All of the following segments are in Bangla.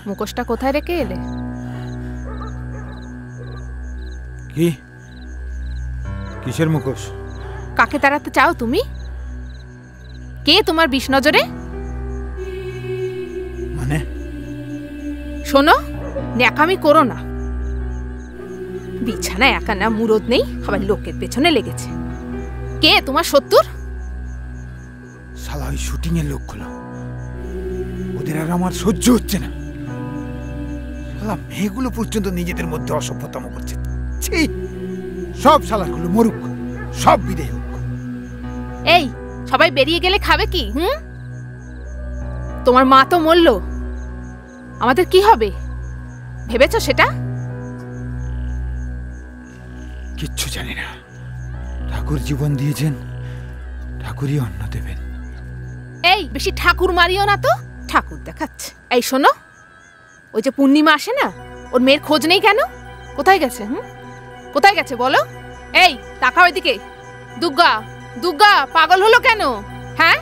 মুখোশটা কোথায় রেখে এলে? কি? কিসের মুখোশ? কাকে তাড়াতে চাও তুমি? কে তোমার বিষ নজরে? মানে? শোনো, ন্যাকামি করো না। বিছানায় একা না মুরদ নেই, আবার লোকের পেছনে লেগেছে। কে তোমার শত্রুর? শালা ওই শুটিং এর লোকগুলো, ওদের আর আমার সহ্য হচ্ছে না। শালা মেয়েগুলো পর্যন্ত নিজেদের মধ্যে অসভ্যতম করছে। ছি, সব শালাগুলো মরুক, সব বিদায় হোক। এই সবাই বেরিয়ে গেলে খাবে কি? তোমার মা তো মরল, আমাদের কি হবে ভেবেছো সেটা? কিচ্ছু জানি না। ঠাকুর জীবন দিয়েছেন, ঠাকুরই অন্ন দেবেন। এই বেশি ঠাকুর মারিও না তো, ঠাকুর দেখাচ্ছে। এই শোনো, ওই যে পূর্ণিমা আসে না, ওর মেয়ের খোঁজ নেই কেন? কোথায় গেছে? কোথায় গেছে বলো? এই তাকাও এদিকে। দুর্গা, দুর্গা পাগল হলো কেন? হ্যাঁ,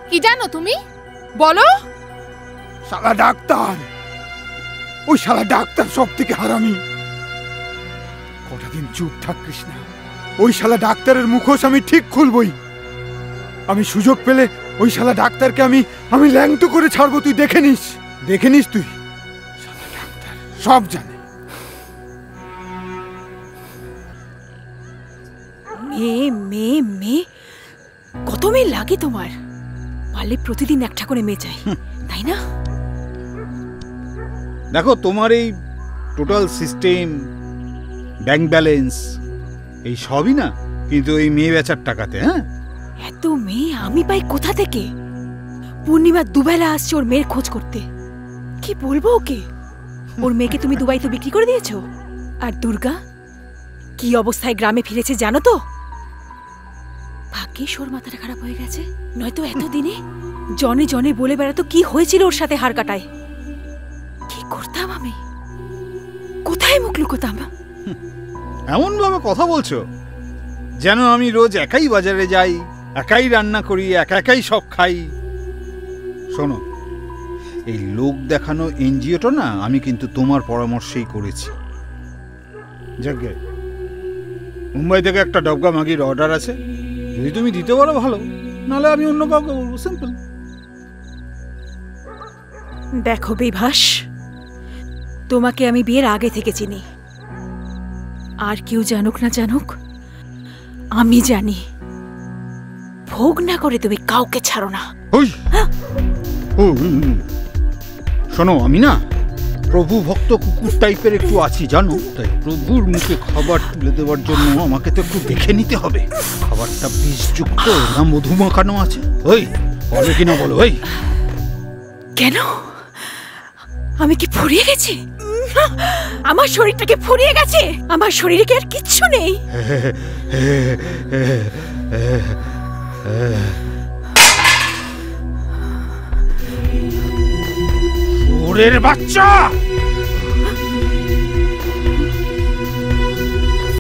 কি জানো তুমি? বলো। শালা ডাক্তার, ওই শালা ডাক্তার সব থেকে হারামি। কটা দিন চুপ থাক কৃষ্ণা, ওই শালা ডাক্তারের মুখোশ আমি ঠিক খুলবই। আমি সুযোগ পেলে ওই শালা ডাক্তারকে আমি ল্যাংটো করে ছাড়বো। তুই দেখে নিস, দেখে নিস তুই। শালা ডাক্তার সব জানে। মেয়ে মেয়ে মেয়ে, কত মেয়ে লাগে তোমার? পারলে প্রতিদিন একটা করে মেয়ে চাই, তাই না? দেখো, তোমার এই টোটাল সিস্টেম, ব্যাংক ব্যালেন্স, এই সবই না কিন্তু এই মেয়ে বেচার টাকাতে। হ্যাঁ, এত মেয়ে আমি পাই কোথা থেকে? পূর্ণিমা দুবেলা আসছে ওর মেয়ের খোঁজ করতে। কি বলবো ওকে? ওর মেয়েকে তুমি দুবাইতে বিক্রি করে দিয়েছো। আর দুর্গা কি অবস্থায় গ্রামে ফিরেছে জানো তো? ভাগ্যিস ওর মাথাটা খারাপ হয়ে গেছে, নয়তো এতদিনে জনে জনে বলে বেড়াতো কি হয়েছিল ওর সাথে হার কাটায়। কি করতাম আমি? কোথায় মুখ লুকোতাম? এমন ভাবে কথা বলছো যেন আমি রোজ একাই বাজারে যাই, একাই রান্না করি, একাই সব খাই। শোনো, এই লোক দেখানো এনজিওটা না আমি কিন্তু তোমার পরামর্শেই করেছি। যাকে মুম্বাই থেকে একটা ডবগা মাগির অর্ডার আছে, যদি তুমি দিতে পারো ভালো, নাহলে আমি অন্য কাউকে বলবো। সিম্পল। দেখো বিভাস, তোমাকে আমি বিয়ের আগে থেকে চিনি। আর কেউ জানুক না জানুক, আমি জানি ভোগ না করে তুমি কাউকে ছাড়ো না। শোনো, আমি না প্রভু ভক্ত কুকুর টাইপের একটু আছি জানো, তাই প্রভুর মুখে খাবার তুলে দেওয়ার জন্য আমাকে তো একটু দেখে নিতে হবে খাবারটা বিষযুক্ত না মধু মাখানো আছে। ওই বলো কিনা বলো। ওই কেন? আমি কি ফুরিয়ে গেছি? আমার শরীরটাকে ফুরিয়ে গেছে? আমার শরীরে কি আর কিচ্ছু নেই? ওরের বাচ্চা,